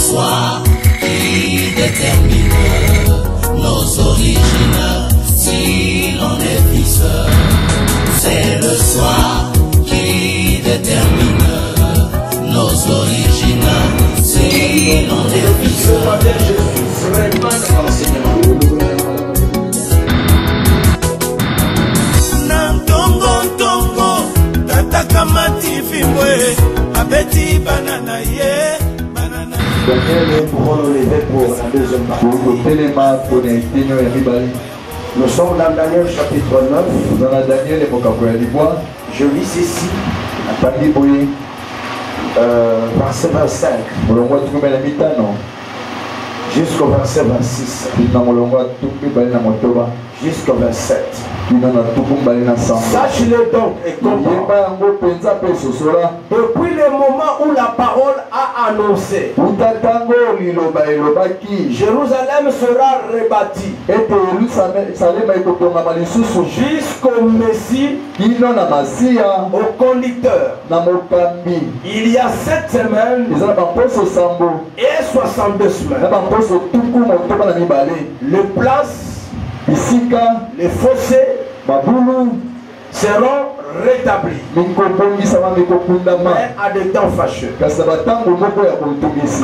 soir qui détermine nos origines, si l'on est fils. C'est le soir qui détermine nos origines, si l'on est fils. Jésus vraiment l'enseignement. Tatakamati fimwe abeti banana ye banana. Daniel, nous pouvons nous lever pour la deuxième partie. Nous sommes dans Daniel chapitre 9. Dans la Daniel et mon je lis ceci. Verset 25 jusqu'au verset 26 jusqu'au 27. Sache-le donc et comprends. Depuis le moment où la parole a annoncé, Jérusalem sera rebâtie jusqu'au Messie, au conducteur. Il y a 7 semaines et 62 semaines. Les places, les fossés seront rétablis, mais à des temps fâcheux.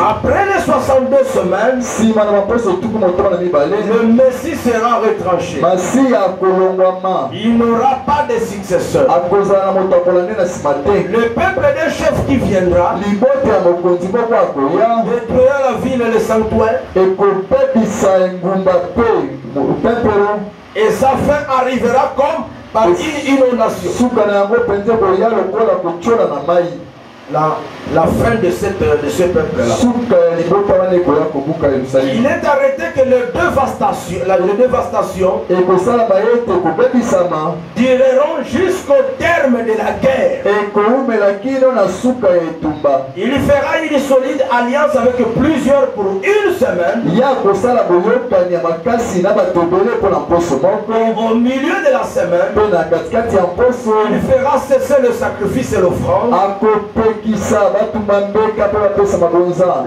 Après les 62 semaines, le Messie sera retranché. Il n'aura pas de successeur. Le peuple des chefs qui viendra détruira la ville et le sanctuaire, et sa fin arrivera comme par une inondation. La fin de ce peuple-là. Il est arrêté que les dévastations dureront jusqu'au terme de la guerre. Il fera une solide alliance avec plusieurs pour une semaine. Et au milieu de la semaine, il fera cesser le sacrifice et l'offrande.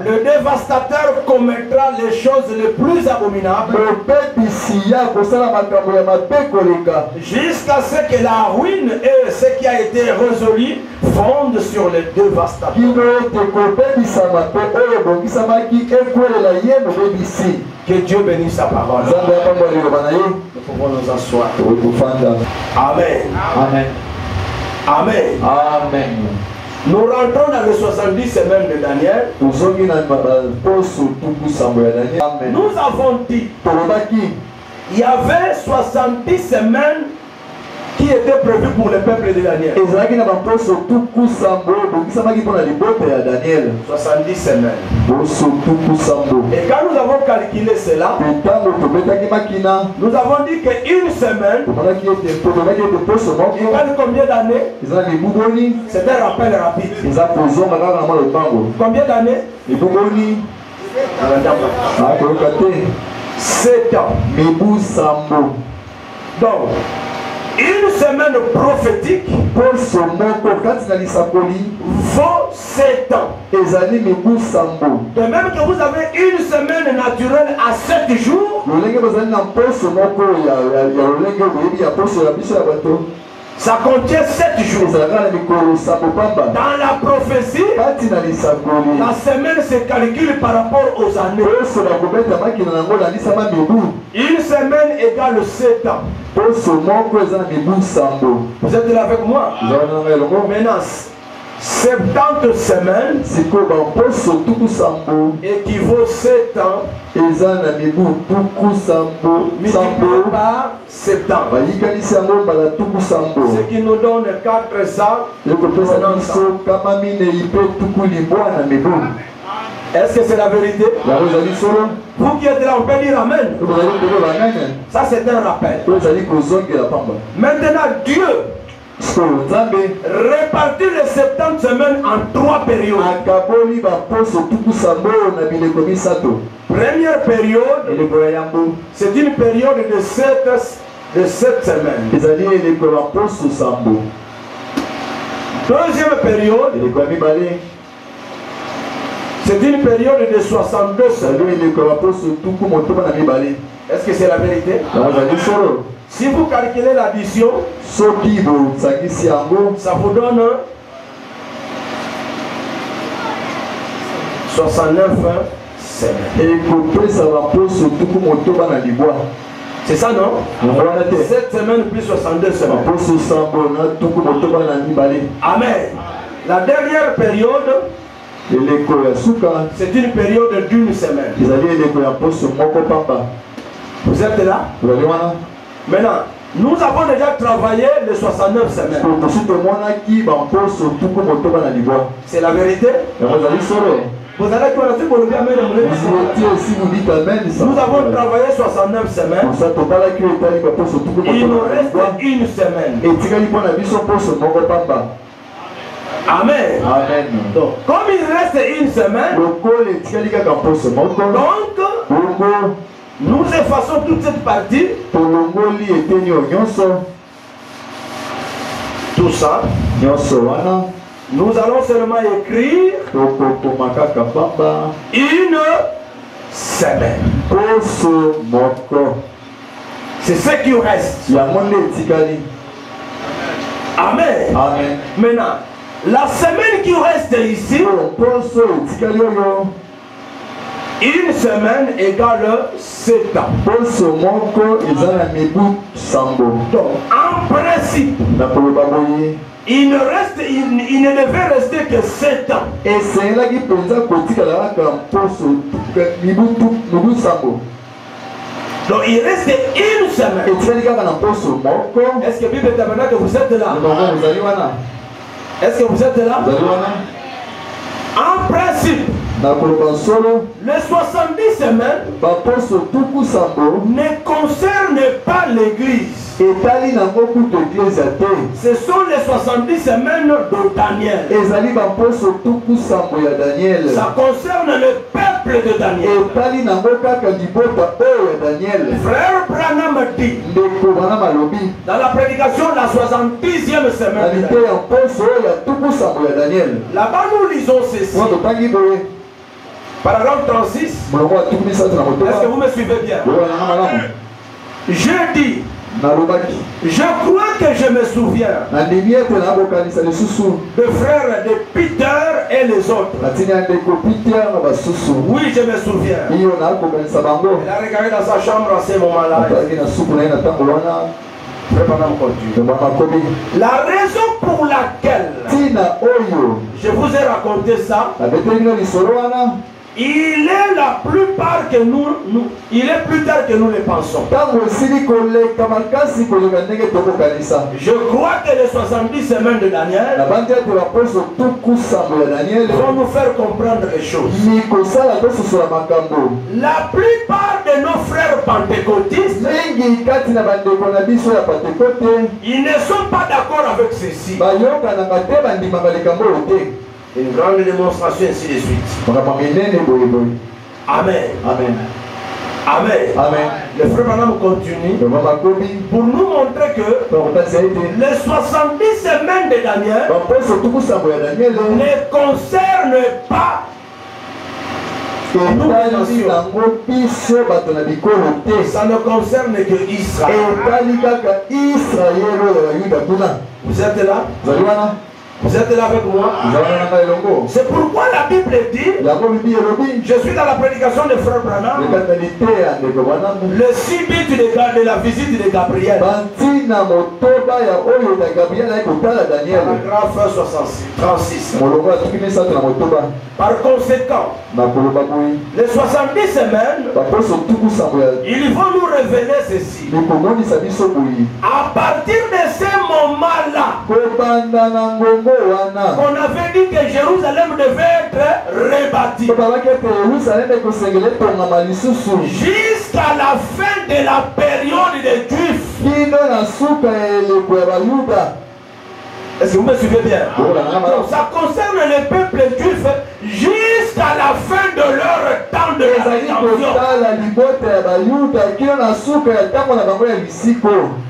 Le dévastateur commettra les choses les plus abominables jusqu'à ce que la ruine et ce qui a été résolu fondent sur les dévastateurs. Que Dieu bénisse sa parole. Nous pouvons nous asseoir. Amen. Amen. Amen. Amen. Nous rentrons dans les 70 semaines de Daniel. Nous avons dit il y avait 70 semaines qui étaient prévues pour le peuple de Daniel. 70 semaines. Et quand nous avons calculé cela, nous avons dit qu'une semaine, il gagne combien d'années? C'est un rappel rapide. Combien d'années? 7 ans. Donc, une semaine prophétique vaut 7 ans. De même que vous avez une semaine naturelle à 7 jours, ça contient 7 jours. Dans la prophétie, la semaine se calcule par rapport aux années. Une semaine égale 7 ans. Vous êtes là avec moi? Maintenant, 70 semaines équivaut 7 ans multiplié par 7 ans. Ce qui nous donne 400. Est-ce que c'est la vérité? Vous qui êtes là, on peut dire Amen. Ça c'est un rappel. Maintenant Dieu répartit les 70 semaines en 3 périodes. Première période, c'est une période de 7 semaines. Deuxième période, C'est une période de 62 semaines. Est-ce que c'est la vérité? Si vous calculez l'addition, ça vous donne 69 semaines. C'est ça, non? 7 semaines plus 62 semaines. Amen. La dernière période, c'est une période d'une semaine. Vous êtes là? Maintenant, nous avons déjà travaillé les 69 semaines. C'est la vérité? Vous allez nous avons travaillé 69 semaines. Il nous reste une semaine. Amen. Amen. Donc, comme il reste une semaine, donc nous effaçons toute cette partie. Tout ça. Nous allons seulement écrire une semaine. C'est ce qui reste. Amen. Amen. Maintenant, la semaine qui reste ici, une semaine égale 7 ans. Donc, en principe, il ne devait rester que 7 ans. Donc il reste une semaine. Est-ce que Bible Tabernacle, vous êtes là? Est-ce que vous êtes là? En principe, les 70 semaines ne concernent pas l'église. Ce sont les 70 semaines de Daniel. Ça concerne le peuple de Daniel. Frère Branham dit dans la prédication de la 70e semaine, là-bas nous lisons ceci. Paragraphe 36. Est-ce que vous me suivez bien? Je dis, je crois que je me souviens de frères de Peter et les autres. Oui, je me souviens. Il a regardé dans sa chambre à ce moment-là. La raison pour laquelle je vous ai raconté ça, il est la plupart que il est plus tard que nous le pensons. Je crois que les 70 semaines de Daniel vont nous faire comprendre les choses. La plupart de nos frères pentecôtistes, ils ne sont pas d'accord avec ceci. Une grande démonstration, ainsi de suite. Amen. Amen. Amen. Amen. Le frère Branham continue pour nous montrer que les 70 semaines de Daniel ne concernent pas ça ne concerne que Israël. Vous êtes là? Vous êtes là avec moi? C'est pourquoi la Bible dit, je suis dans la prédication de frère Branham, le subit de la visite de Gabriel. Paragraphe 36. Par conséquent, les 70 semaines, ils vont nous révéler ceci. À partir de ce moment-là, on avait dit que Jérusalem devait être rebâti jusqu'à la fin de la période des Juifs. Est-ce que vous me suivez bien? Donc, ça concerne le peuple juif jusqu'à jusqu'à la fin de leur temps de la rédemption.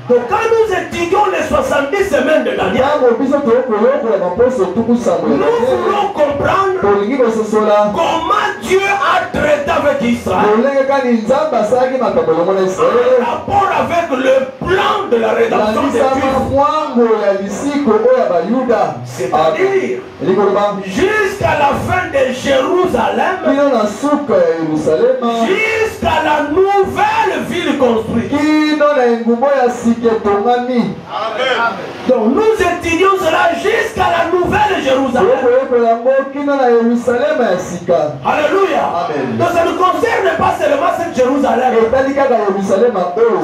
Donc quand nous étudions les 70 semaines de Daniel, nous voulons comprendre comment Dieu a traité avec Israël en rapport avec le plan de la rédemption des Juifs. C'est-à-dire jusqu'à la fin de Jérusalem, jusqu'à la nouvelle ville construite. Donc nous étudions cela jusqu'à la nouvelle Jérusalem. Alléluia. Donc ça ne concerne pas seulement cette Jérusalem.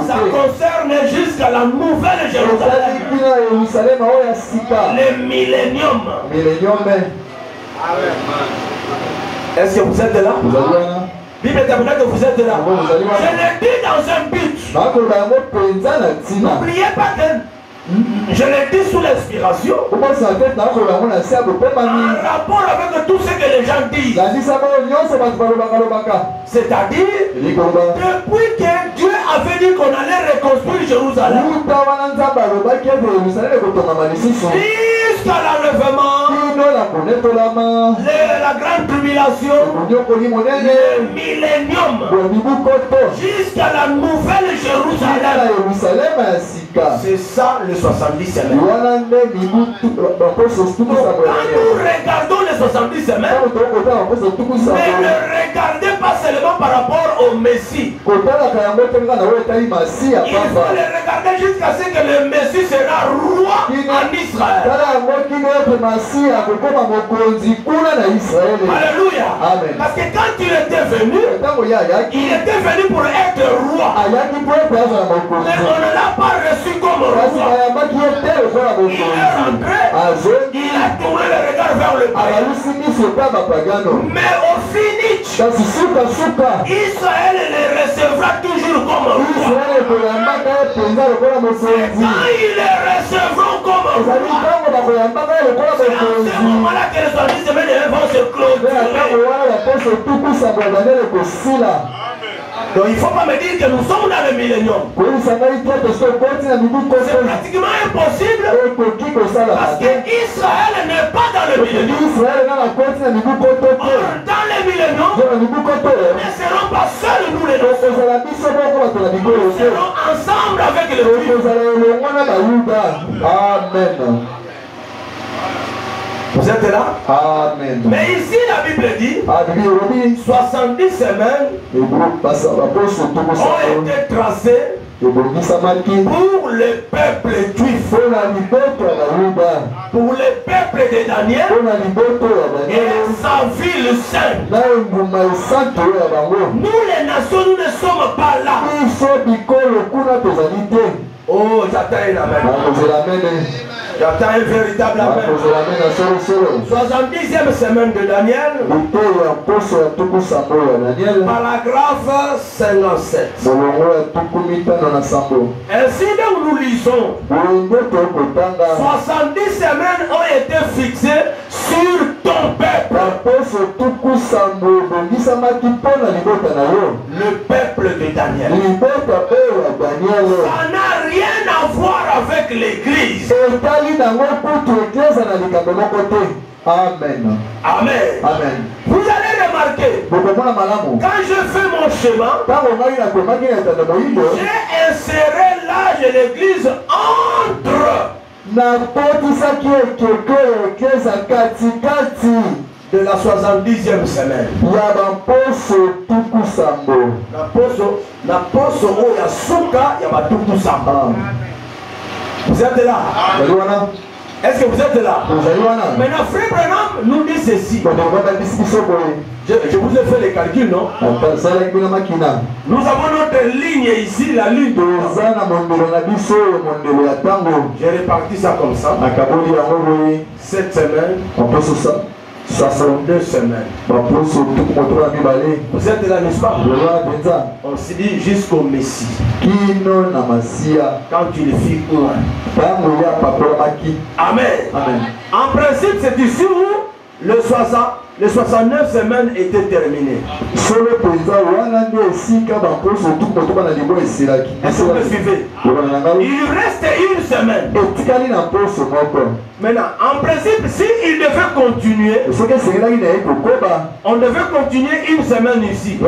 Ça concerne jusqu'à la nouvelle Jérusalem. Le millénium. Est-ce que vous êtes là? Bible interprète que vous êtes là. Je l'ai dit dans un but. N'oubliez pas que je l'ai dit sous l'inspiration. En rapport avec tout ce que les gens disent. C'est-à-dire, depuis que Dieu avait dit qu'on allait reconstruire Jérusalem, jusqu'à l'enlèvement, la grande tribulation, le millénium, jusqu'à la nouvelle Jérusalem. C'est ça les 70 semaines. Quand nous regardons les 70 semaines, ne le regardez pas seulement par rapport au Messie. Il faut le regarder jusqu'à ce que le Messie sera roi en Israël. Alléluia. Parce que quand il était venu pour être roi. Mais on ne l'a pas reçu comme roi. Il est rentré, il a tourné le regard vers le païen. Mais au finish, Israël le recevra toujours comme roi. Quand ils le recevront comme roi, c'est à ce moment-là que les 70 semaines vont se clôturer. Donc il ne faut pas me dire que nous sommes dans le millénium. C'est pratiquement impossible parce qu'Israël n'est pas dans le millénium. Dans le millénium, nous ne serons pas seuls, nous les nations. Nous serons ensemble avec le Christ. Amen. Vous êtes là? Amen. Mais ici la Bible dit 70 semaines ont été tracées pour le peuple juif, pour le peuple de Daniel et sa ville sainte. Nous les nations, nous ne sommes pas là. Oh, j'attends un amen. J'attends un véritable amen. 70e semaine de Daniel. Paragraphe 57. Ainsi donc nous lisons. 70 semaines ont été fixées sur ton peuple. Le peuple de Daniel. Ça n'a rien à voir avec l'église. Amen. Amen. Amen. Vous allez remarquer, quand je fais mon chemin, j'ai inséré l'âge de l'église entre de la 70e semaine. Vous êtes là? Est-ce que vous êtes là? Maintenant, Frère Branham nous dit ceci. Je vous ai fait les calculs, non? Nous avons notre ligne ici, la ligne de j'ai réparti ça comme ça. Cette semaine, 62 semaines. Vous êtes là, n'est-ce pas? On se dit jusqu'au Messie. Quand il fit un. Amen. Amen. En principe, c'est ici où les 69 semaines étaient terminées. Est-ce que vous me suivez? Il reste une semaine. Maintenant, en principe, s'il devait continuer, on devait continuer une semaine ici.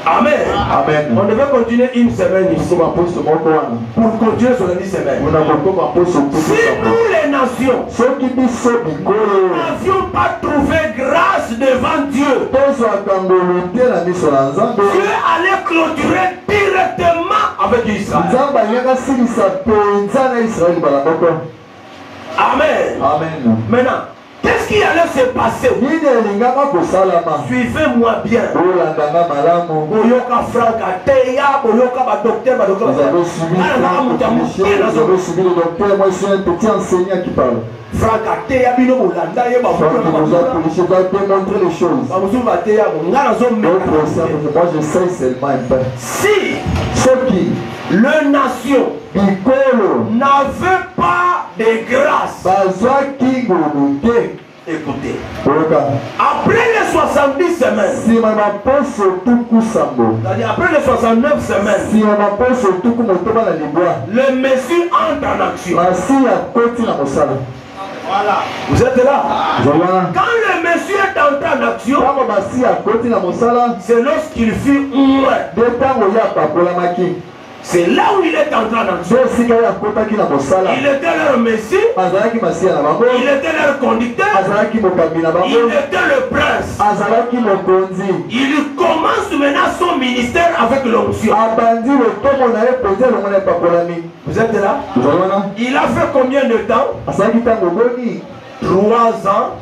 Amen. Amen. On devait continuer une semaine ici pour continuer sur les 10 semaines. Si nous les nations n'avions pas trouvé grâce devant Dieu, Dieu allait clôturer directement avec Israël. Amen. Amen. Maintenant, qu'est-ce qui allait se passer? Suivez-moi bien. Boyoka Franck Ateya, Boyoka docteur. Vous avez suivi le docteur, moi je suis un petit enseignant qui parle. Franck Ateya, Bino Molanda, Franck nous a démontré les choses. Moi je sais seulement un peu. Si ceux qui le nation n'avait pas de grâce, écoutez, après les 70 semaines, c'est-à-dire après les 69 semaines, le Messie entre en action. Voilà. Vous êtes là? Quand le Messie est entré en action, c'est lorsqu'il fut c'est là où il est entré en action. Il était leur Messie. Il était leur conducteur. Il était le prince. Il commence maintenant son ministère avec l'onction. Vous êtes là? Il a fait combien de temps? 3 ans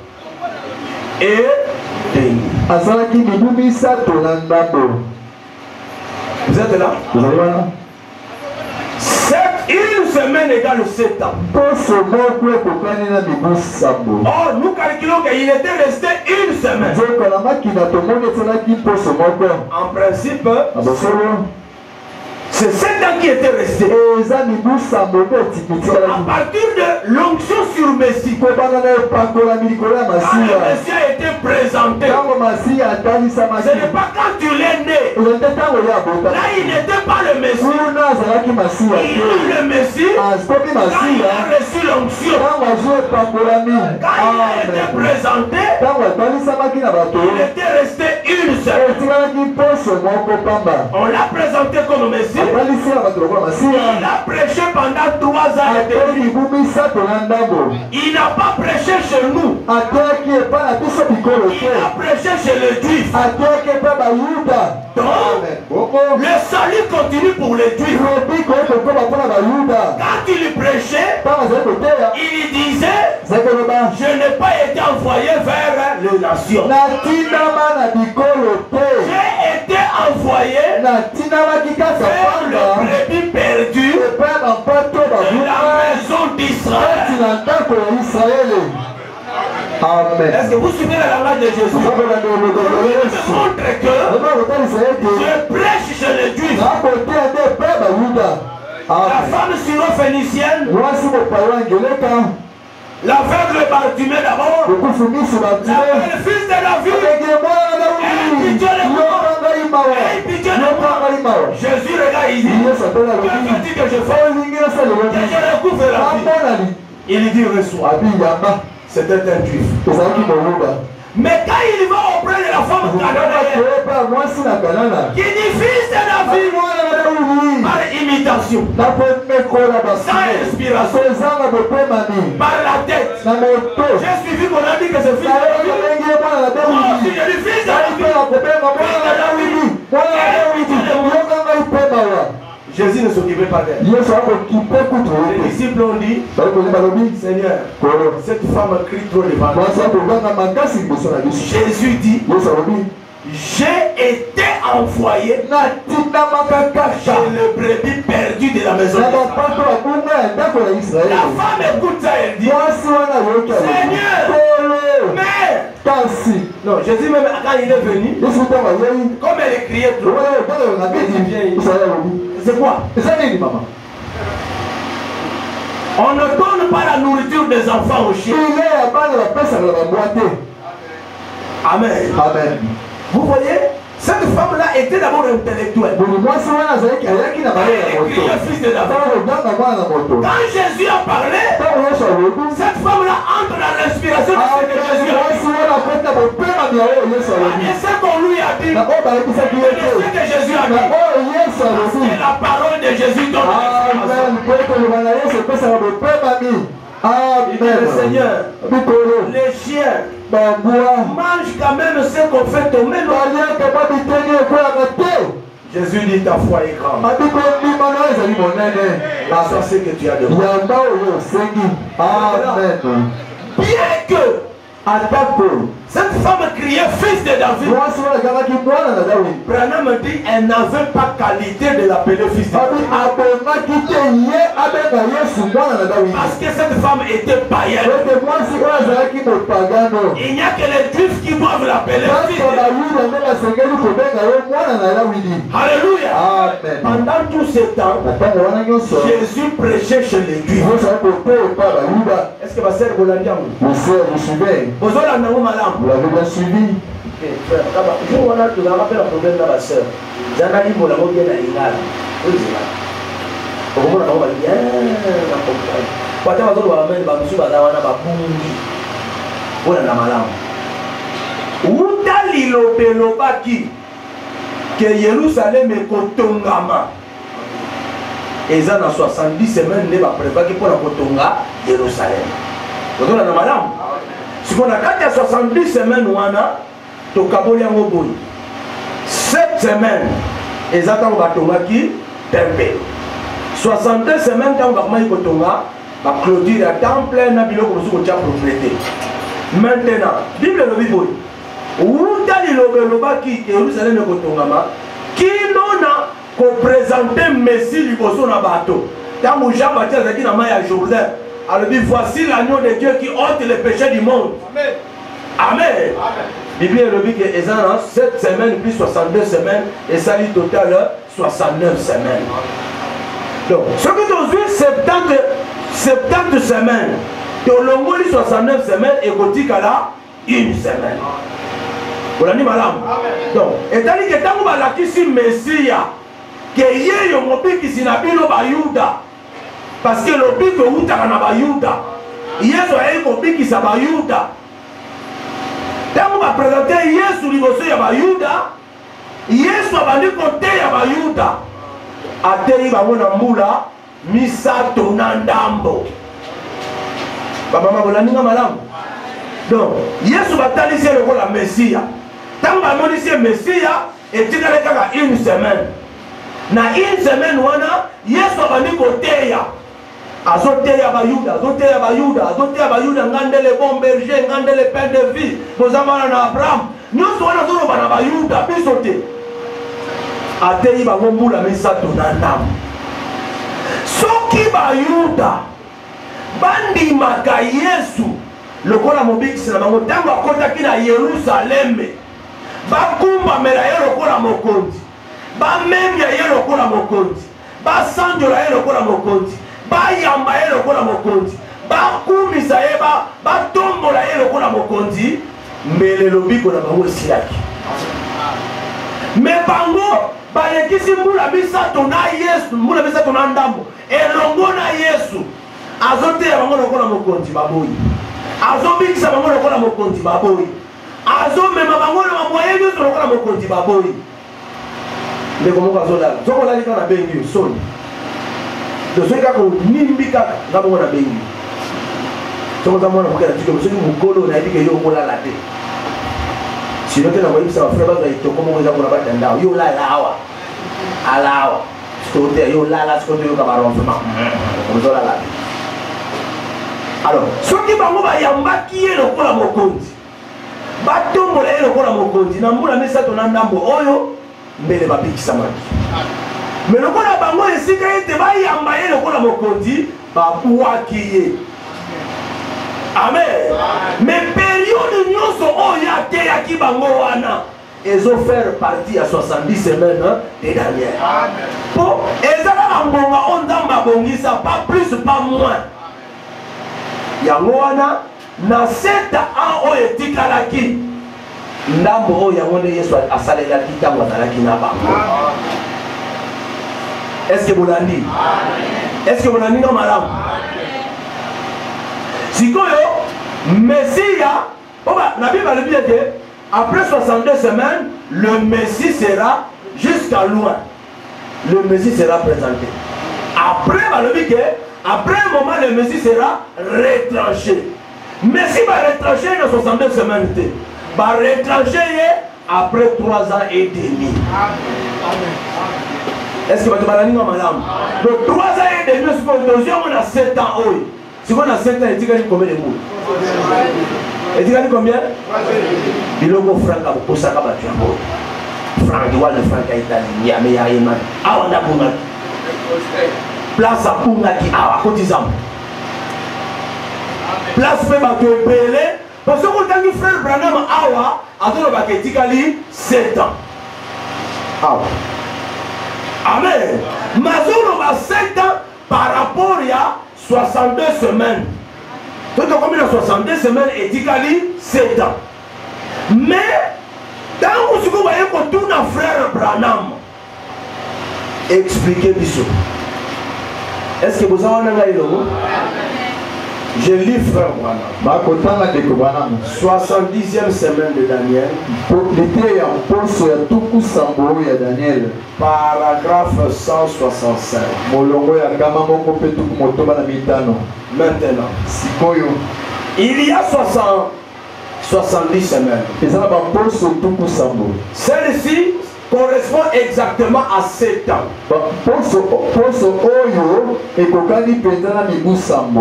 et demi. Vous êtes là? Une semaine égale 7 ans. Oh, nous calculons qu'il était resté une semaine. En principe, c'est 7 ans qui étaient restés. À partir de l'onction sur Messie, le Messie a été présenté. Ce n'est pas quand tu l'es né. Là, il n'était pas le Messie. Il est le Messie quand il a reçu l'onction. Quand il a été présenté, il était resté une semaine. On l'a présenté comme Messie. Il a prêché pendant 3 ans et demi. Il n'a pas prêché chez nous. Il a prêché chez les Juifs. Donc, le salut continue pour les Juifs. Quand il prêchait, il disait: je n'ai pas été envoyé vers les nations. J'ai été envoyé vers le brebis perdu de la maison d'Israël. Amen. Est-ce que vous suivez la langage de Jésus? Ça me montre que je prêche chez les Juifs. La femme syro-phénicienne, l'aveugle Bartimée d'abord, le fils de David, Jésus regarde, il dit: que veux-tu que je fasse? Que je recouvre la vie. Il dit: reçois. C'était un juif. Mais quand il va auprès de la femme cananéenne, qui dit fils de David, par imitation, sans inspiration, par la tête, j'ai suivi mon ami que c'est fils de David. Moi aussi je dis fils de David. Jésus ne s'occupait pas d'elle. Les disciples ont dit: Seigneur, cette femme crie trop devant nous. Jésus dit: j'ai été envoyé chez le brebis perdu de la maison. La femme écoute ça, elle dit: Seigneur, mais non, Jésus même quand il est venu, comme elle criait trop, c'est quoi? On ne donne pas la nourriture des enfants aux chiens. Amen. Amen. Vous voyez, cette femme-là était d'abord intellectuelle. Quand Jésus a parlé, cette femme-là entre dans l'inspiration de ce que Jésus a dit. Et ce qu'on lui a dit, c'est ce que Jésus a dit. C'est la parole de Jésus dans le Seigneur, les chiens mangent quand même ce qu'on fait tomber. Jésus dit ta foi est grande. C'est ce que tu as demandé. Amen. Bien que cette femme criait fils de David, Branham dit elle n'avait pas qualité de l'appeler fils de David. Parce que cette femme était païenne. Il n'y a que les juifs qui doivent l'appeler fils de David. Alléluia. Pendant tout ce temps, Jésus prêchait chez les juifs. Est-ce que ma sœur vous l'a dit? Vous l'avez bien suivi. Je vous rappelle un problème dans ma soeur. J'en ai dit pour la moitié de l'Ingala. Oui, c'est là. Pour moi, on va bien. Quand on va voir la main, on va voir la bougie. On a la malade. Où t'as l'ilobelobaki que Jérusalem est Kotongama. Et ça, dans 70 semaines, on va préparer pour la Kotonga Jérusalem. On a la malade. Si on a 70 semaines, on a 7 semaines, et ça, on va tomber 62 semaines, on va clôturer à temps plein, on va propriété. Maintenant, Bible le Bible, où qui Jérusalem qui n'en a présenté Messie du Bosso na bateau. Tant que Jean-Baptiste a dit dans Maya Jourdain, alors voici l'agneau de Dieu qui ôte les péchés du monde. Amen. Amen. Bible le dit que les 7 semaines puis 62 semaines et ça dit total 69 semaines. Donc, ce que nous avons 70 semaines, de longo 69 semaines et gothique à la 1 semaine. Vous l'avez dit madame? Donc, étant dit que tant que la kisi Messia, que yé yo mobi kisi na bino bayuda, parce que le but que vous avez na bayuda, yeso ayi mobi kisa bayuda. Tant que va présenter Yesu liboso ya bayuda, Yesu abandi kote ya bayuda, atei bango na mbula misato na ndambo. Baba mabolandinga malamu. Donc, Yesu batalisi le la Messia. Tant que bamonisi Messia, et tu n'as qu'à 1 semaine. Na 1 semaine wana, Yesu abandi kote ya. Azoteya bayuda, azoteya bayuda, azoteya bayuda, ngandele bon berger, ngandele pain de vie, bozamana na Abraham. Nous sommes dans le bayuda, bisote. Atei bango mbula misato na ndambo. Soki bayuda bandi maka Yesu lokola mobikisi na bango tango akotaki na Yerusalem bakumba mela ye lokola mokonzi bamemya ye lokola mokonzi basanjola ye lokola mokonzi bayamba ye lokola mokonzi bakumisa ye batombola ye lokola mokonzi mbele lobiko na bango esilaki me bango balekisi mbula misato na Yesu mbula misato na ndambo elongo na Yesu azoteya bango lokola mokonzi baboyi azobikisa bango lokola mokonzi baboyi azomema bango na mamoye nyonso lokola mokonzi baboyi ndeko moko azolala soko olali kaka na bengi yo soni tosoki kaka onimbi kaka nga bongo na bengi soko oza mwana mokela tike soki mokolo nayebi ke yo okolala te sino te na koyebisa bafrere bazwa etoko moko eza kuna batandao yo olala awa alawa sikoyo te yo olala sikoyo toyoka baronfema ozolala te. Alors, soki bango bayambaki ye lokola mokonzi batombola ye lokola mokonzi na mbula misato na ndambo oyo mbele babikisamaki me lokola bango esika ete bayamba ye lokola mokonzi babuwaki ye. Amen. Me période nyonso oyo ateyaki bango wana ezofaire partie ya 70 semaines de Daniel. Po ezalaka mbonga o nzambe abongisa pas plus pas moins. yango wana na 7 ans oyo etikalaki ndambo oyo yango nde Yesu asalelaki ntango azalaki na bango. Est-ce que bolandi? Est-ce que bolandi na malamu? Sikoyo Messia, la Bible a dit que après 62 semaines, le Messie sera jusqu'à loin. Le Messie sera présenté. Après, après un moment, le Messie sera retranché. Messie va retrancher dans 62 semaines. Va retrancher après 3 ans et demi. Est-ce que vous avez dit madame? Donc 3 ans et demi, on a 7 ans. Si on a 7 ans, il y a combien de mots? Il y a combien? Il y a franc pour ça. Franc, il y a le franc à Italie. Il y a meilleur iman. Ah, on a pour place à Pungaki. Ah, à côté de ça. Place même à Tobélé. Parce que quand on frère Branham Awa, attends, on va quitter 7 ans. Ah. Amen. Mazon va 7 ans par rapport à 62 semaines. Tout comme il a 62 semaines et Tikali 7 ans. Mais dans ce que vous voyez qu'on tourne à frère Branham, expliquez Bissot. Est-ce que vous avez un aïlo? Je lis frère Branham. 70e semaine de Daniel. Paragraphe 165. Maintenant, il y a 70 semaines. Celle-ci correspond exactement à 7 ans.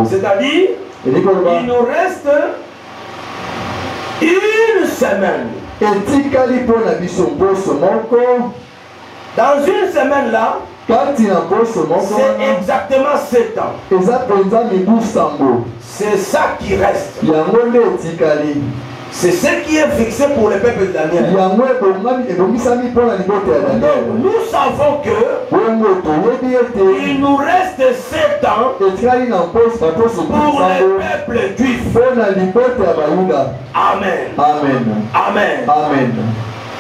C'est-à-dire, il nous reste une semaine. Dans une semaine là, c'est exactement 7 ans. C'est ça qui reste. C'est ce qui est fixé pour le peuple de Daniel. Nous savons que il nous reste 7 ans pour le peuple juif. Amen. Amen. Amen. Amen.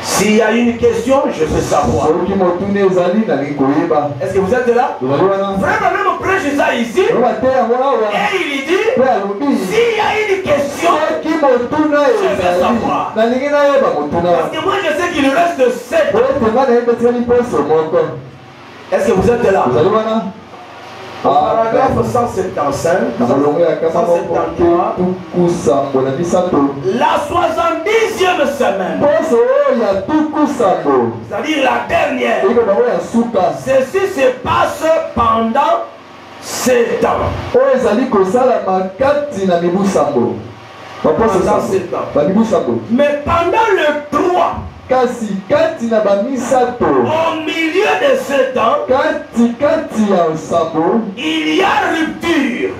S'il y a une question, je veux savoir. Est-ce que vous êtes là? Frère, même prêche ça ici. Et il dit, s'il y a une question, je veux savoir. Parce que moi je sais qu'il reste 7. Est-ce que vous êtes là? Paragraphe 175, 173, la 70e semaine, c'est-à-dire la dernière, ceci se passe pendant 7 ans. Mais pendant le 3, au milieu de 7 ans, il y a rupture.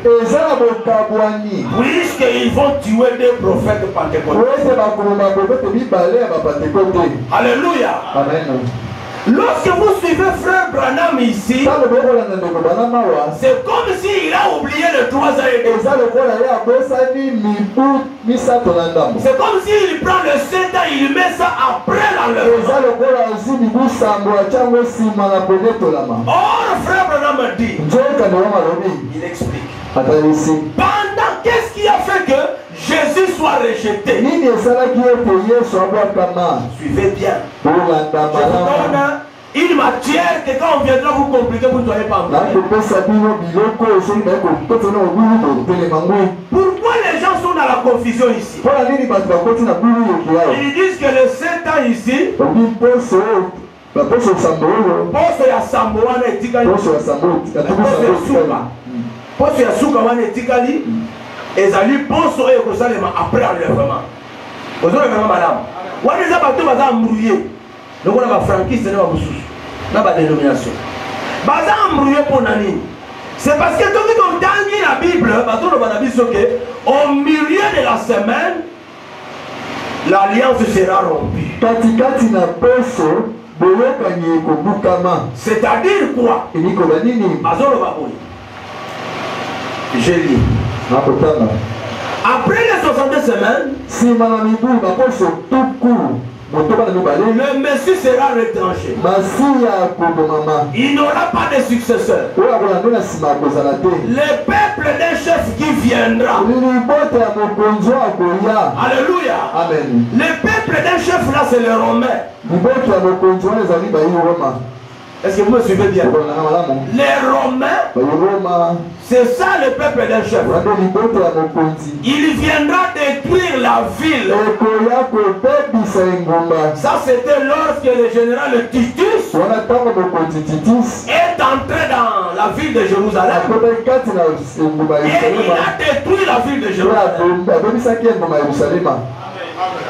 Puisqu'ils vont tuer des prophètes pentecôtistes. Alléluia. Amen. Lorsque vous suivez frère Branham ici, c'est comme s'il a oublié le 3 ans et demi. C'est comme s'il prend le 7 ans, il met ça après l'enlèvement. Or, frère Branham dit, il explique. Pendant qu'est-ce qui a fait que Jésus soit rejeté? Suivez bien. Je vous donne une matière que quand on viendra vous compliquer, vous ne soyez pas engagés. Pourquoi les gens sont dans la confusion ici? Ils disent que le 7 ans ici, poste ya Samboana etikali, poste ya Suka wana etikali, ezali poste oyo kosalema après enlèvement. Ozolema madame. Wana eza bato baza embrouillé. Donc on a ba franquiste na ba mususu, na ba dénomination. Baza embrouillé pour nani? C'est parce que tout le monde dans la Bible, bato no bana biso que au milieu de la semaine, l'alliance sera rompue. C'est-à-dire quoi? Je lis. Après les 62 semaines, le Messie sera retranché. Il n'aura pas de successeur. Le peuple d'un chef qui viendra. Alléluia. Amen. Le peuple d'un chef là, c'est les Romains. Est-ce que vous me suivez bien? Les Romains, c'est ça le peuple d'un chef. Il viendra détruire la ville. Ça c'était lorsque le général Titus est entré dans la ville de Jérusalem. Et il a détruit la ville de Jérusalem.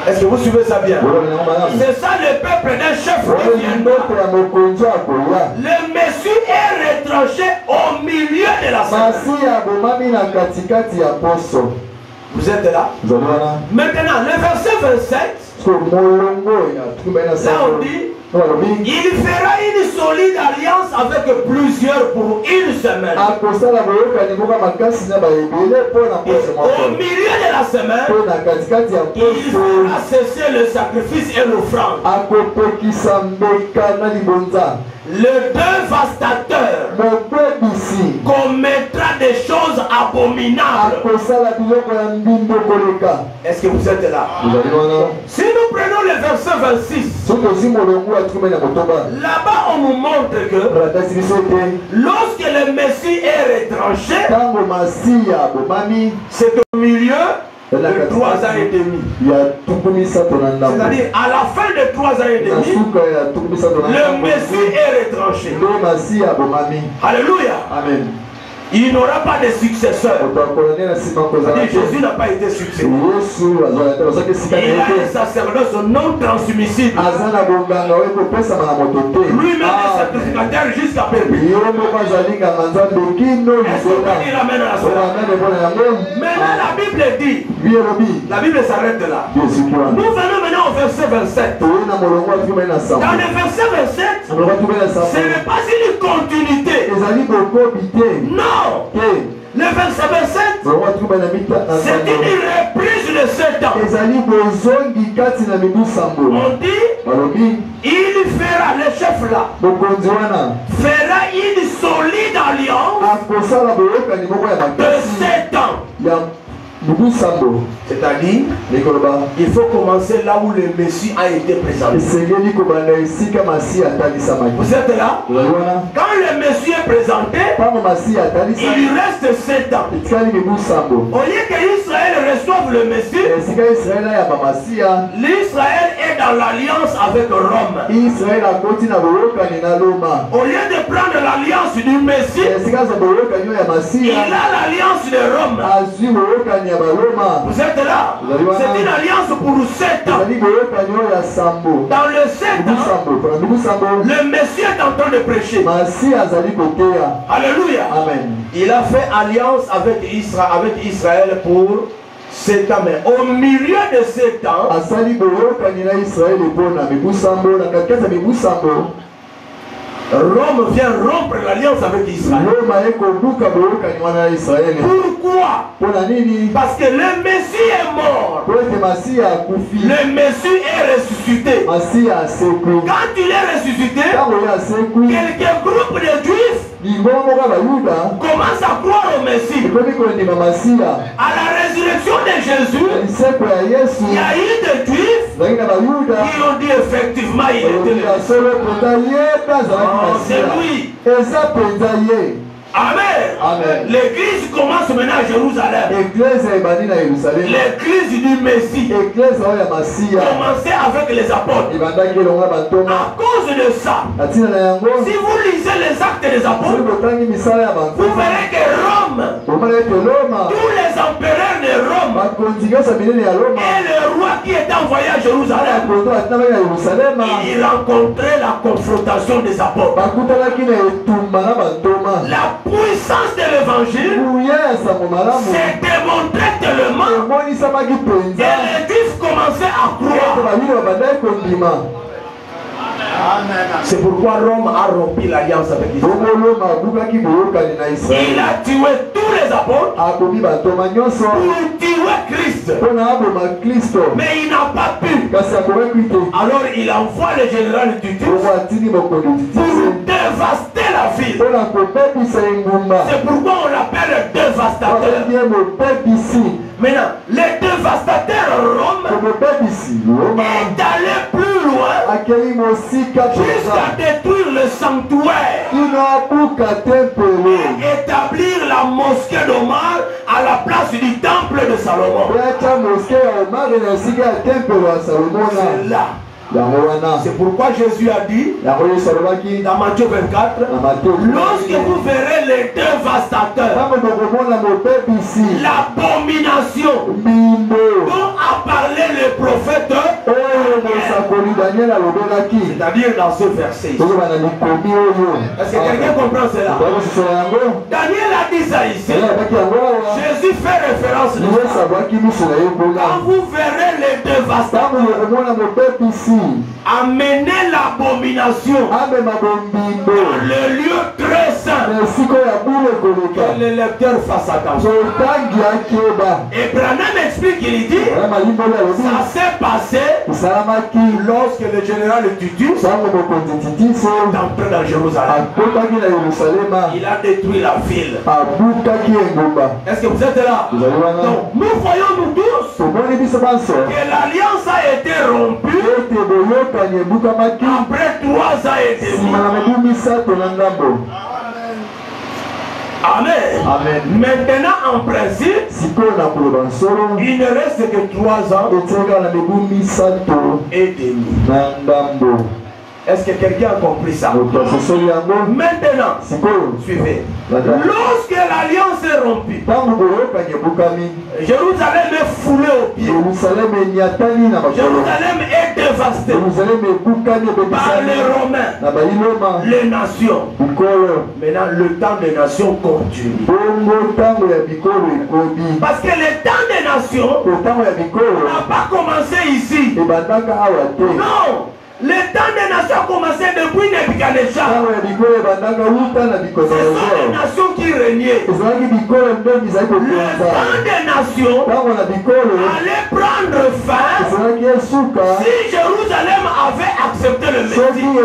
Est-ce que vous suivez ça bien? C'est ça le peuple d'un chef qui viendra. Le Messie est retranché au milieu de la semaine. Vous êtes là? Maintenant, le verset 27, là on dit, il fera une solide alliance avec plusieurs pour une semaine. Au milieu de la semaine, il fera cesser le sacrifice et l'offrande. Le dévastateur commettra des choses abominables. Est-ce que vous êtes là? Si nous prenons le verset 26, là-bas on nous montre que lorsque le Messie est retranché, c'est au milieu de 3 ans et demi. C'est-à-dire à la fin de 3 ans et demi, le Messie est retranché. Alléluia. Amen. Il n'aura pas de successeur. Jésus n'a pas été successeur. Il a un sacerdoce non transmissible. Lui-même est sacrificateur jusqu'à perpétuité. Est-ce qu'on peut dire amen à la soirée? Maintenant la Bible dit, la Bible s'arrête là. Nous venons maintenant au verset 27. Dans le verset 27, ce n'est pas une continuité. Non. Le verset 27, c'est une reprise de 7 ans. On dit, il fera, le chef là, fera une solide alliance de 7 ans. C'est-à-dire, il faut commencer là où le Messie a été présenté. Vous êtes là? Quand le Messie est présenté, il reste 7 ans. Au lieu que Israël reçoive le Messie, l'Israël est dans l'alliance avec Rome. Au lieu de prendre l'alliance du Messie, il a l'alliance de Rome. Vous êtes là? C'est une alliance pour 7 ans. Dans le 7 ans, le Messie est en train de prêcher. Alléluia. Amen. Il a fait alliance avec Israël pour 7 ans. Mais au milieu de 7 ans, Rome vient rompre l'alliance avec Israël. Pourquoi? Parce que le Messie est mort. Le Messie est ressuscité. Quand il est ressuscité, quelques groupes de Juifs commencent à croire au Messie. À la résurrection de Jésus, il y a eu des Juifs qui ont dit effectivement il était le Messie. C'est lui. Amen. L'église commence maintenant à Jérusalem. L'église du Messie commençait avec les apôtres. À cause de ça, si vous lisez les actes des apôtres, vous verrez que Rome, tous les empereurs de Rome et le roi qui était envoyé à Jérusalem, il rencontrait la confrontation des apôtres. La puissance de l'évangile s'est démontrée tellement et les Juifs commençaient à croire. C'est pourquoi Rome a rompu l'alliance avec Israël. Il a tué tous les apôtres pour tuer Christ. Mais il n'a pas pu. Alors il envoie le général Titus pour dévaster la ville. C'est pourquoi on l'appelle le dévastateur. Maintenant, les dévastateurs Rome est allé plus loin jusqu'à détruire le sanctuaire et établir la mosquée d'Omar à la place du temple de Salomon. C'est là. C'est pourquoi Jésus a dit dans Matthieu 24, lorsque vous verrez les dévastateurs, l'abomination dont a parlé le prophète, c'est-à-dire dans ce verset. Est-ce que quelqu'un comprend cela? Daniel a dit ça ici. Jésus fait référence. Quand vous verrez les dévastateurs amener l'abomination dans le lieu très saint, que le lecteur fasse attention. Et Branham explique, il dit, ça s'est passé lorsque le général Titus est entré dans Jérusalem. Il a détruit la ville. Est-ce que vous êtes là? Donc, nous voyons nous tous que l'alliance a été rompue après 3 ans et demi. Amen. Maintenant, en principe, il ne reste que 3 ans et demi. Est-ce que quelqu'un a compris ça? Maintenant, suivez. Lorsque l'alliance est rompue, Jérusalem est foulée au pied. Jérusalem est dévastée par les Romains, les nations. Maintenant, le temps des nations continue. Parce que le temps des nations n'a pas commencé ici. Non! Le temps des nations a commencé depuis Nebuchadnezzar. Ce sont les nations qui régnaient. Le temps des nations allait prendre fin si Jérusalem avait accepté le Messie. Dieu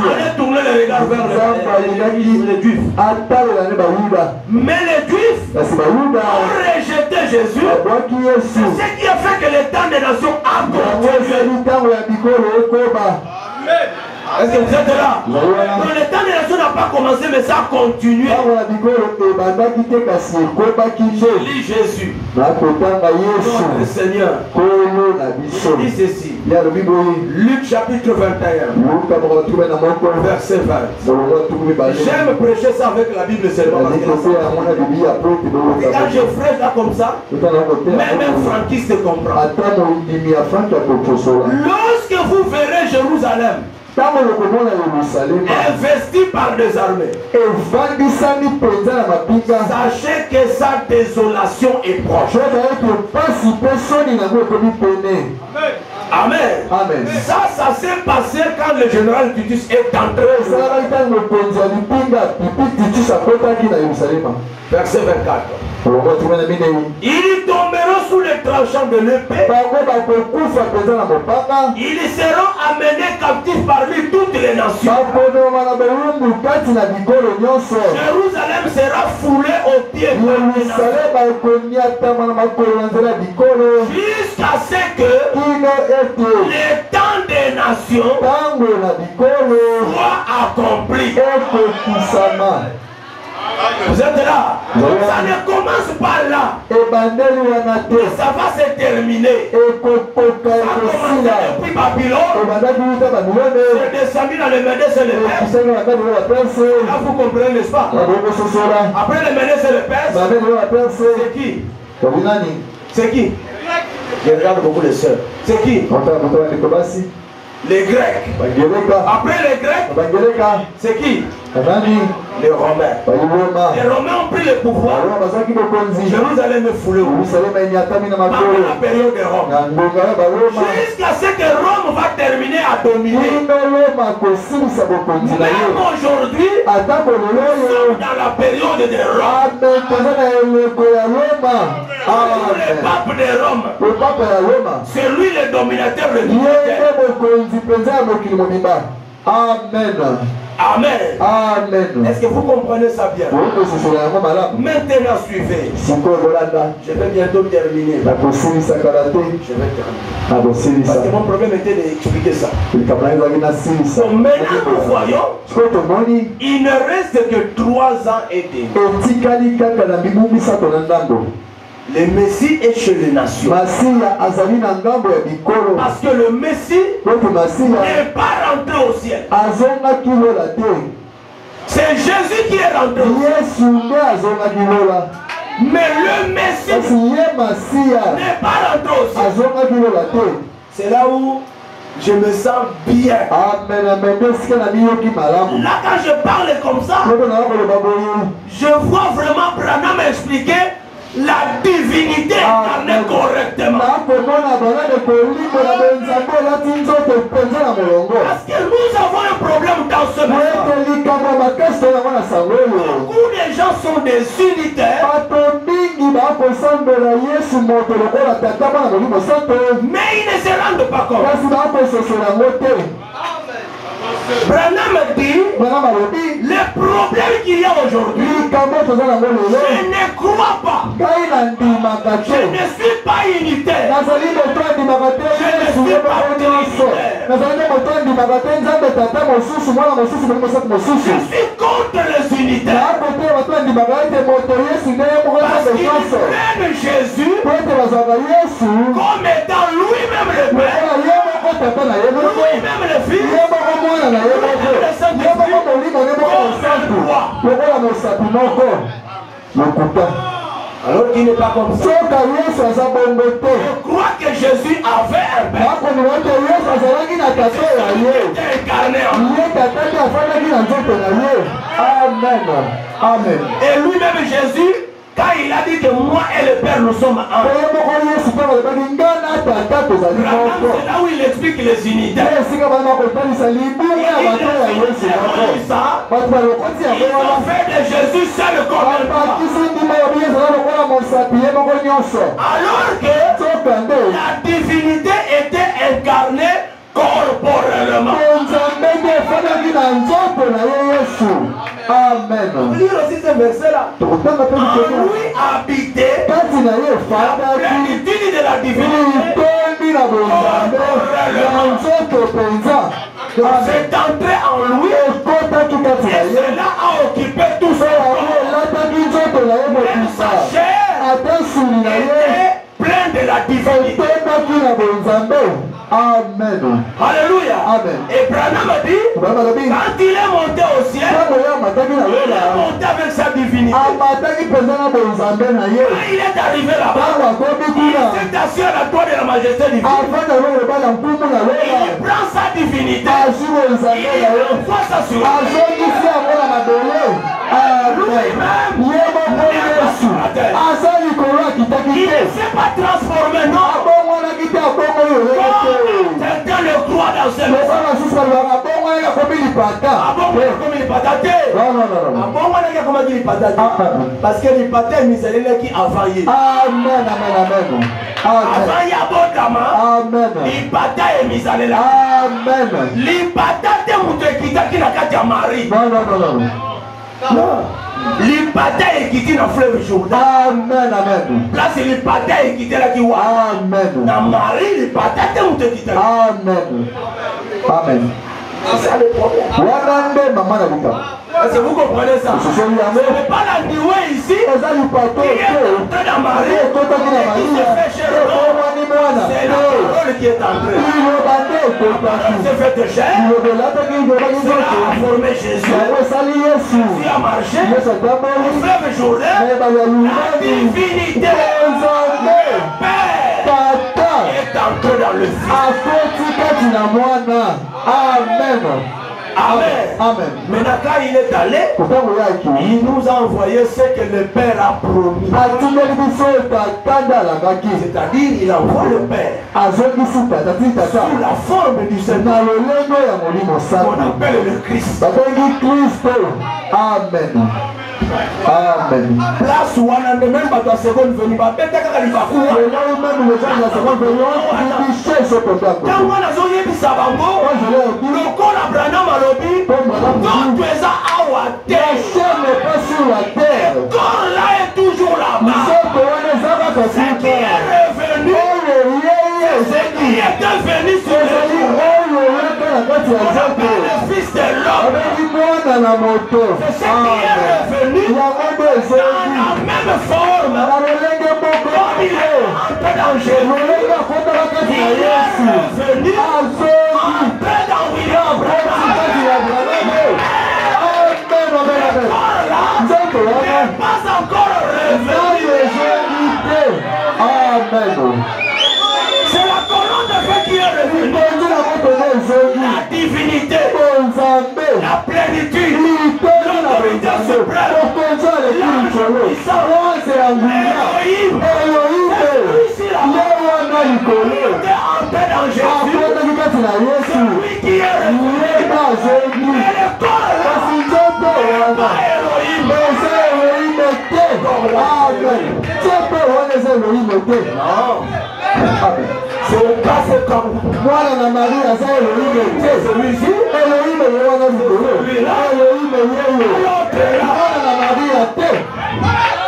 allait tourner le regard vers les Juifs. Mais les Juifs ont rejeté Jésus. C'est ce qui a fait que le temps des nations a continué. Est-ce que vous êtes là? Non, le temps des nations n'a pas commencé, mais ça a continué. Je lis Jésus, notre Seigneur. Il dit ceci. Luc chapitre 21, verset 20. J'aime prêcher ça avec la Bible seulement. Et quand je ferai ça comme ça, même Franquis se comprend. Lorsque vous verrez Jérusalem investi par des armées, sachez que sa désolation est proche. Amen. Ça s'est passé quand le général Titus est entré. Verset 24. Ils tomberont sous les tranchants de l'épée. Ils seront amenés captifs parmi toutes les nations. Jérusalem sera foulée aux pieds jusqu'à ce que les temps des nations soient accomplis. Vous êtes là? Ça ne commence pas là. Ça va se terminer. Ça a commencé depuis Babylone. C'est descendu dans le Médès et le Perse. Là vous comprenez, n'est-ce pas? Après le Médès et le Perse, c'est qui? C'est qui? Je regarde beaucoup les sœurs. C'est qui? Les Grecs. Après les Grecs, c'est qui? Les Romains. Les Romains ont pris le pouvoir. Jérusalem est foulé. Pendant la période de Rome. Jusqu'à ce que Rome va terminer à dominer. Même aujourd'hui, nous sommes dans la période de Rome. Le pape de Rome. C'est lui le dominateur de l'univers. Amen. Amen. Amen. Est-ce que vous comprenez ça bien? Maintenant suivez. Je vais bientôt terminer. Je vais terminer. Parce que mon problème était d'expliquer ça. Donc maintenant nous voyons, il ne reste que 3 ans et demi. Le Messie est chez les nations. Parce que le Messie n'est pas rentré au ciel. C'est Jésus qui est rentré au ciel. Mais le Messie n'est pas rentré au ciel. C'est là où je me sens bien. Là quand je parle comme ça, je vois vraiment Branham expliquer la divinité incarnée correctement. Parce que nous avons un problème dans ce monde. Beaucoup de gens sont des unitaires. Mais ils ne se rendent pas compte. Branham dit, le problème qu'il y a aujourd'hui, je ne crois pas. Je ne suis pas unitaire. Je ne suis pas unitaire. Je suis contre les unitaires. Parce qu'ils prennent Jésus comme étant lui-même le Père, lui-même le Fils, alors qu'il n'est pas comme ça. Je crois que Jésus avait un père. Incarné en lui. Amen. Amen. Et lui-même Jésus, quand il a dit que moi et le Père nous sommes un, c'est là où il explique les unités. Ils ont fait de Jésus seul comme un papa. Alors que la divinité était incarnée corporellement. Amen. On peut lire aussi ce verset-là. En lui habitait la plénitude de la divinité. C'est entré en lui et cela a occupé tout son corps. Même sa chair était pleine de la divinité. Amen. Alléluia. Amen. Et Branham a dit, quand il est monté au ciel, il est monté avec sa divinité. Quand il est arrivé là-bas, il s'est assis à la droite de la majesté divine. Il prend sa divinité, il envoie ça sur lui-même. Il ne s'est pas transformé, non. Quelqu'un le croit dans ce message. Parce que les patins misérés qui availlent. Amen, amen, amen. Avant il y a beau dama. Amen. Les patins et misérés là. Amen. Les patins te montrent qui n'a qu'à mari. Non, non, non, non. Non. Les patins qui dans le fleuve Jourdain. Amen, amen. Là c'est les patins qui étaient là qui voient. Amen. Dans Marie, les patins te montrent qui étaient là. Amen. Amen. C'est ça le problème. Est-ce que vous comprenez ça? Ce n'est pas la nuée ici qui est entrée dans Marie et qui se fait chair. C'est la parole qui est entrée. La parole s'est faite chair. Cela a formé Jésus. Jésus a marché. Le fleuve Jourdain. La divinité. Père est entré dans le Fils. Amen. Amen. Maintenant, quand il est allé, il nous a envoyé ce que le Père a promis. C'est-à-dire, il envoie le Père sous la forme du Seigneur qu'on appelle le Christ. Amen. Amen. Place où on a même pas la seconde venue. Quand on a zoné du sabango, le corps Abraham a lobby, donc tu es à terre. Le corps là est toujours là-bas. Ce qui est revenu, ce qui est devenu sur le jour. On appelle le Fils de l'homme. C'est ce qui est revenu dans la même forme comme il est entré dans Jésus. Il est revenu entré dans William Abraham. N'est pas encore revenu. C'est la colonne de feu qui est revenue. La divinité, la plénitude, l'autorité suprême, la puissance, Elohim, ici là-bas, était entré dans Jésus, celui qui est revenu, et le corps là, pas Elohim, c'est pas ce comme moi la Marie à ça Elohim, c'est celui-ci, Elohim est là, Elohim est la Marie à terre.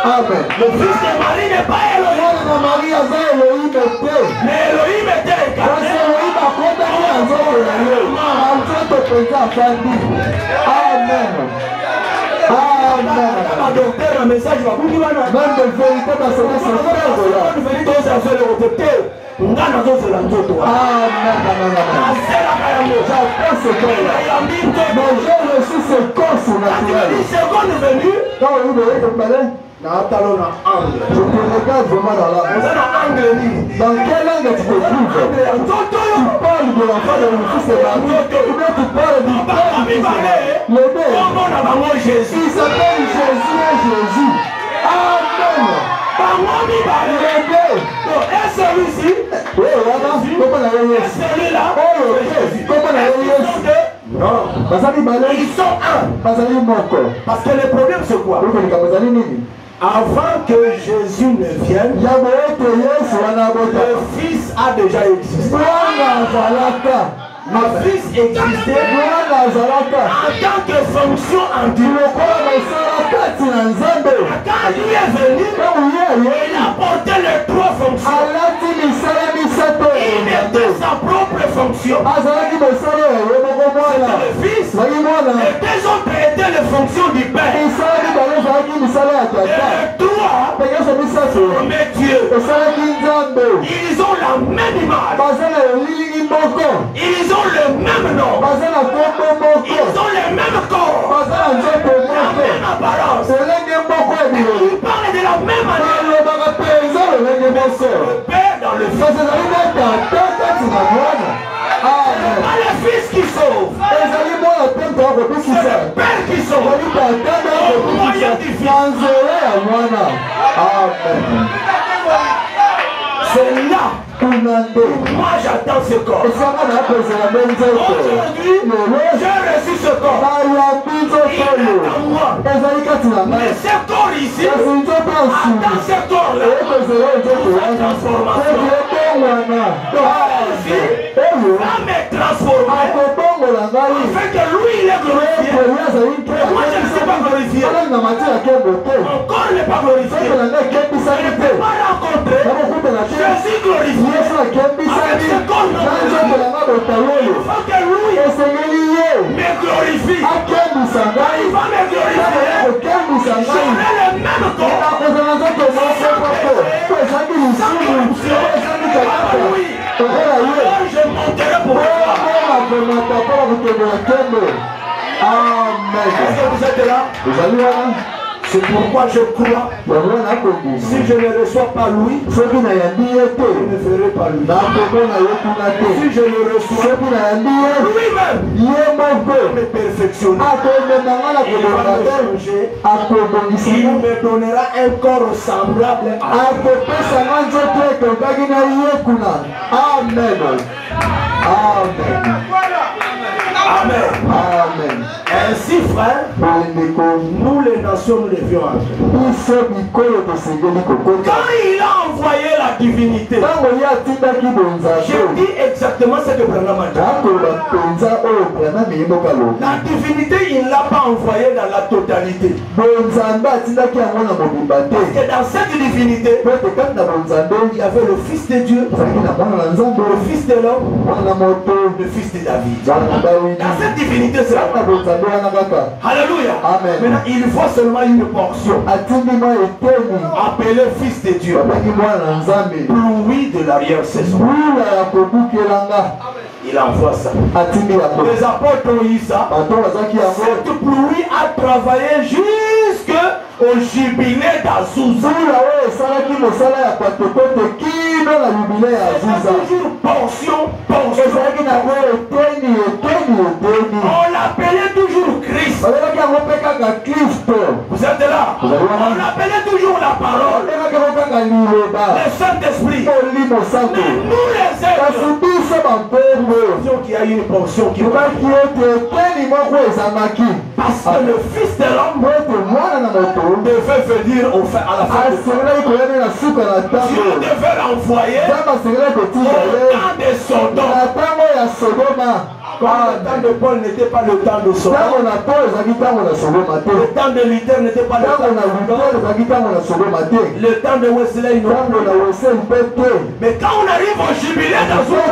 Amen. Le fils de Marie n'est pas Elohim. La Marie à ça Elohim est terre. Mais Elohim est terre. Parce que Elohim a condamné à ça Elohim. Amen. Ma docteur, un message va vous dire. Même de vérité, dans ce sens, de vérité, c'est à faire le retour. Mais je reçu ce corps naturel. Je te regarde vraiment dans l'âme. Dans quelle langue tu te trouves? Tu parles de l'enfant de mon fils de Marie. Ou bien tu parles du père du fils de Marie. Le père. Il s'appelle Jésus. Amen. Le père. Et celui-ci. Celui-là. Non. Ils sont un. Parce que le problème c'est quoi? Avant que Jésus ne vienne, le Fils a déjà existé. Le Fils existait en tant que fonction en Dieu. Quand lui est venu, il a porté les trois fonctions. Il était sa propre fonction. C'était le Fils. Les deux autres étaient les fonctions du Père. Et trois formaient Dieu. Ils ont la même image. Ils ont le même nom. Ils ont le même corps. La même apparence. Ils parlent de la même manière. Le Père dans le Fils. Pas le Fils qui sauve. C'est le Père qui sauve. Au moyen du Fils. C'est là. Moi j'attends ce corps. Aujourd'hui, j'ai reçu ce corps. Il est en moi. Mais ce corps ici, dans ce corps-là, la transformation. Va me transformer afin que lui il est glorifié. Moi je ne suis pas glorifié. Mon corps n'est pas glorifié. Je ne peux pas rencontrer Jésus glorifié. Avec ce corps non glorifié. Il faut que lui me glorifie. Quand il va me glorifier, j'aurai le même corps. Alors je monterai pour toi. Amen. Est-ce que vous êtes là? C'est pourquoi je crois. Si je ne reçois pas lui, je ne ferai pas lui. Si je le reçois, lui-même me perfectionner. Il me donnera un corps semblable à Amen. Amen. Amen. Ainsi, frère, nous les nations, nous devions entrer. Quand il a envoyé la divinité, j'ai dit exactement ce que Branham a dit. La divinité, il ne l'a pas envoyé dans la totalité. Parce que dans cette divinité, il y avait le Fils de Dieu, le Fils de l'homme, le Fils de David. Dans cette divinité, c'est là. Alléluia. Amen. Maintenant, il faut seulement une portion appelée Fils de Dieu. Pluie de l'arrière-saison. Il envoie ça. Les apôtres ont eu ça. Cette pluie a travaillé jusqu'au jubilé d'Azusa. Toujours portion. On l'appelait toujours Christ. Vous êtes là? On l'appelait toujours la parole. Le Saint-Esprit. Mais nous les êtres, qui a une portion qui parce que le Fils de l'homme devait venir au fait à la fin. Dieu devait l'envoyer au temps de Sodome. Quand le temps de Paul n'était pas le temps de Sodome, le temps de Luther n'était pas le temps de Sodome, le temps de Wesley non. Mais quand on arrive au jubilé d'Azusa,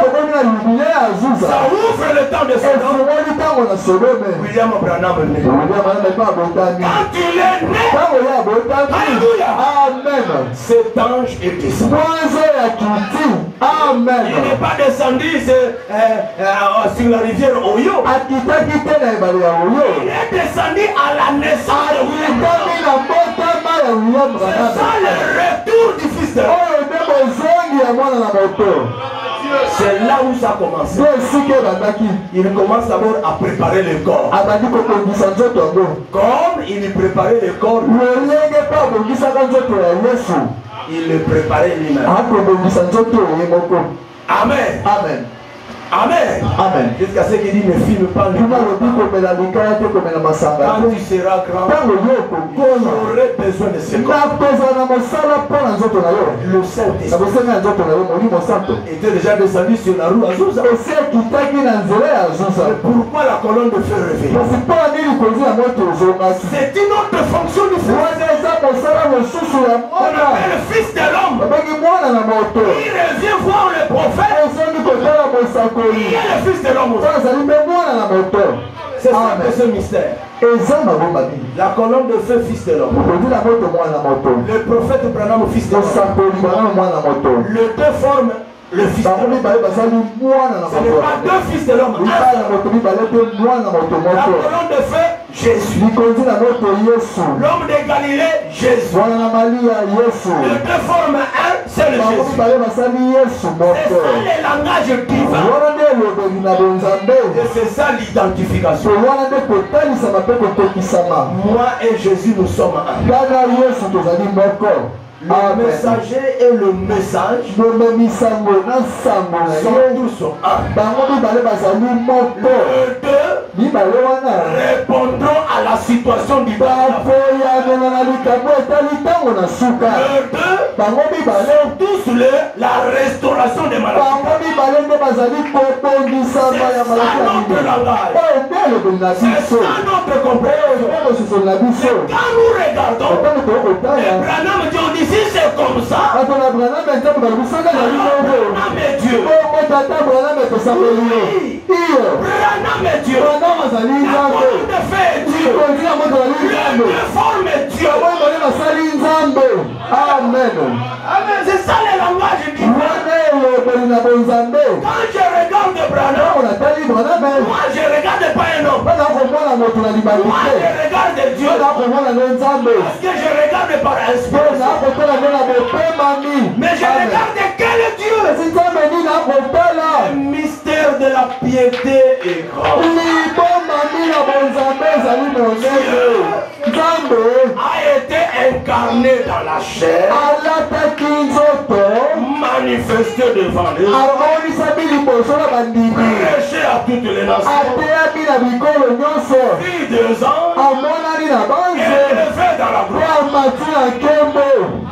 ça ouvre le temps de Sodome. William Branham est né. Quand il est né, alléluia, cet ange est descendu. Amen. Il n'est pas descendu sur la rivière Oyo. Il est descendu à la naissance de William. C'est ça le retour du Fils de l'homme. C'est là où ça commence. Il commence d'abord à préparer le corps. Comme il préparait le corps, il le préparait lui-même. Amen. Amen. Amen. Amen. Jusqu'à ce qu'il dit ne filme pas le quand tu seras grand, tu aurais besoin de ce corps. Le Saint-Esprit était déjà descendu sur la roue Azusa. Pourquoi la colonne de feu revient? C'est une autre fonction du Fils. On appelle le Fils de l'homme. Il revient voir le prophète. Il est le Fils de l'homme. C'est ça que ce mystère. La colonne de feu, Fils de l'homme. Le prophète Branham, Fils de l'homme. Les deux formes le Fils de l'homme. Ce n'est pas deux Fils de l'homme. La colonne de feu, Jésus. L'homme de Galilée, Jésus. Les deux formes, un, c'est le Jésus. C'est ça le langage divin. Et c'est ça l'identification. Moi et Jésus, nous sommes un. Le messager et le message sont tous un. Les deux répondront à la situation du monde. Les deux sont tous la restauration des maladies. C'est ça notre langage. C'est ça notre compréhension. Quand nous regardons, Branham dit on dit si c'est comme ça, Branham est Dieu. Branham est Dieu. La colonne de feu est Dieu. Le forme est Dieu. Amen. C'est ça le langage divin. Quand je regarde Branham, moi je regarde pas un homme. Moi, je regarde Dieu parce que je regarde par inspiration. Mais je regarde quel Dieu? Le mystère de la piété est grand. Dieu a été incarné dans la chair, manifesté devant les hommes, prêché à toutes les nations, vu des anges, élevé dans la gloire.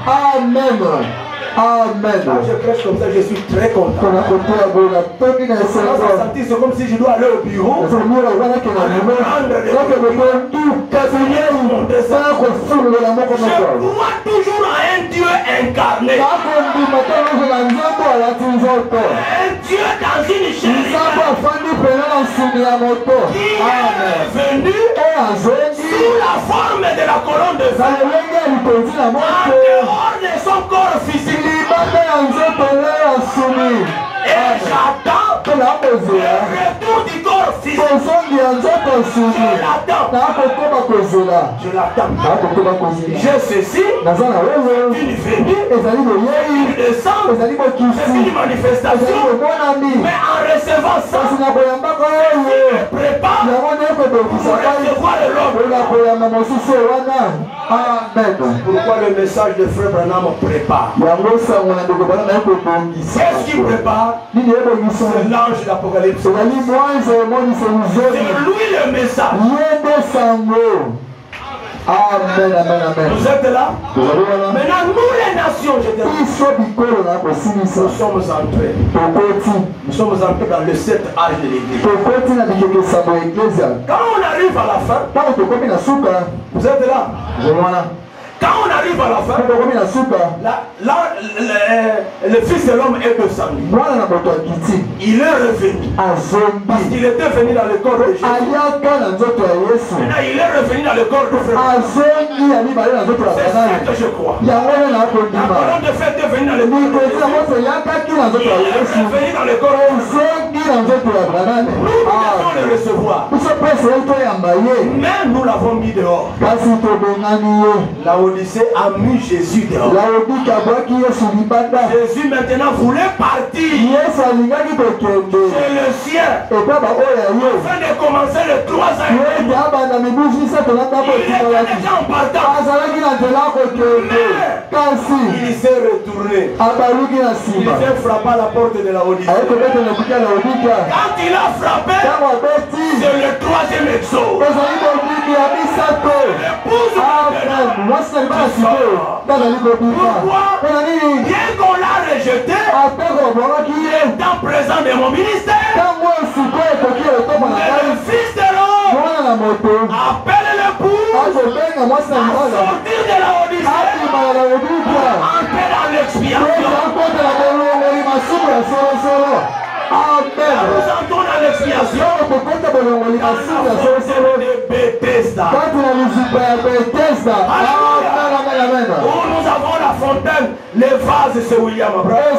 Amen. Amen. Quand je prêche comme ça, je suis très content. C'est comme si je dois aller au bureau. Je crois toujours à un Dieu incarné. Un Dieu dans une chair qui est venu sous la forme de la colonne de feu, en dehors de son corps physique. Et j'attends le retour du corps physique. Je l'attends. J'ai ceci. Une venue. Une descente. C'est une manifestation. Mais en recevant ça, je me prépare pour recevoir l'homme. Amen. Pourquoi le message de Frère Branham prépare? Qu'est-ce qu'il prépare? C'est l'ange de l'Apocalypse. C'est lui le message. Amen, amen, amen. Vous êtes là? Maintenant, nous les nations, je dis, nous sommes entrés. Nous sommes entrés dans le 7 âge de l'Église. Quand on arrive à la fin, vous êtes là? Quand on arrive à la fin, le Fils de l'homme est descendu. Il est revenu. Parce qu'il était venu dans le corps de Jésus. Maintenant, il est revenu dans le corps de Frère. C'est ça que je crois. La colonne de fête est venue dans le corps de Jésus. Il est revenu dans le corps de Frère. Nous devons le recevoir. Mais nous l'avons mis dehors. La Odyssée a mis Jésus dehors. Jésus maintenant voulait partir chez le ciel afin de commencer le 3 ans. Il était déjà en partant. Mais il s'est retourné. Il vient frapper à la porte de la Odyssée. Quand il a frappé, c'est le 3e exode. Pourquoi? Bien qu'on l'a rejeté, il est dans présent de mon ministère. Le Fils de l'homme appelle l'épouse à sortir de la Odyssée pour entrer dans l'expiation. Amen. Nous entrons dans l'expiation. De Bethesda. Où nous avons la fontaine, les vases, c'est William Abraham.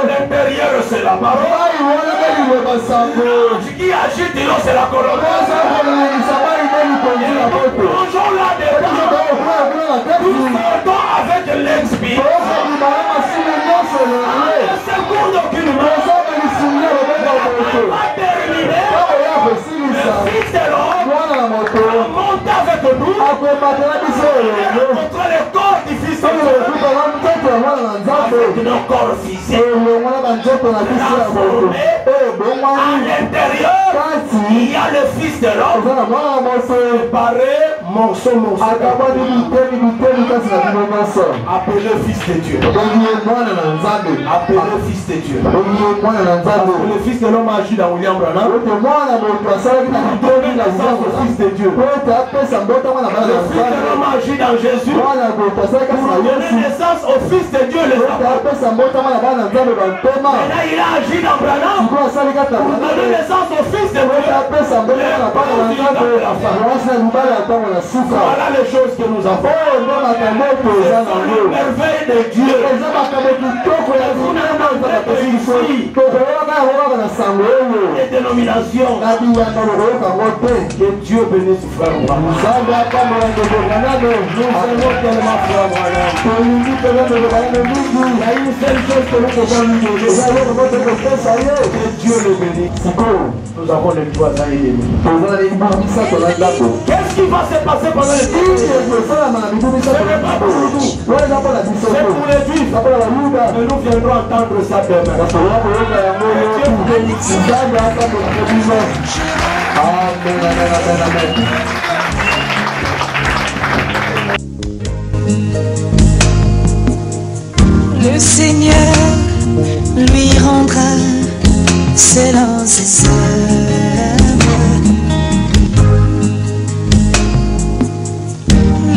L'intérieur, c'est la parole. Qui agite l'eau, c'est la colonne. Plongeons là-dedans. Nous sortons avec l'expiation. Secours d'aucune main. Va terminer. Le Fils de l'homme monte avec nous. Contre le corps du Fils de l'homme. Avec nos corps physiques. À l'intérieur, il y a le Fils de l'homme. Séparé, morceau. Appelé Fils de Dieu. Appelé Fils de Dieu. Le Fils de l'homme agit dans William Branham. Le Fils de Dieu. Le Fils de l'homme agit dans Jésus. Pour donner naissance au Fils de Dieu. Maintenant il a agi dans Branham. Pour donner naissance au Fils de Dieu. Voilà les choses que nous avons. C'est une merveille de Dieu. Les dénominations. Que Dieu bénisse frère. Nous savons tellement frère. Il y a une seule chose que nous pouvons lui donner. Que Dieu le bénisse. Nous avons les voisins ennemis. Qu'est-ce qui va se passer pendant les jours? Ce n'est pas pour nous. C'est pour les Juifs. Mais nous viendrons entendre ça demain. Amen, amen, amen, amen. Le Seigneur lui rendra selon ses œuvres.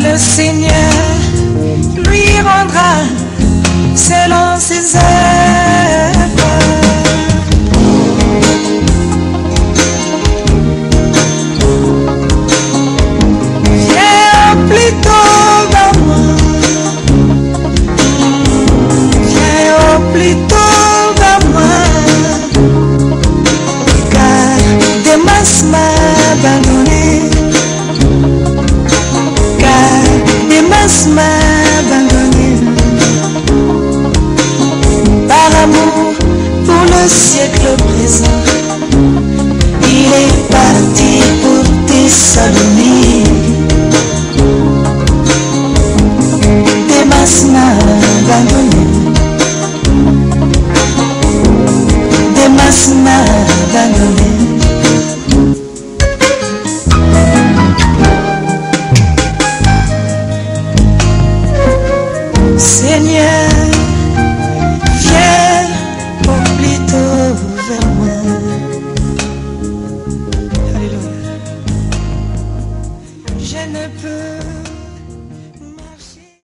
Le Seigneur lui rendra selon ses œuvres. Viens plutôt vers moi. Viens plutôt vers moi. Car Démas m'a abandonné. Car Démas m'a abandonné. Par amour pour le siècle présent, il est parti pour Thessalonique. Démas m'a abandonné. Démas m'a abandonné. Seigneur, viens au plus tôt vers moi. Alléluia. Je ne peux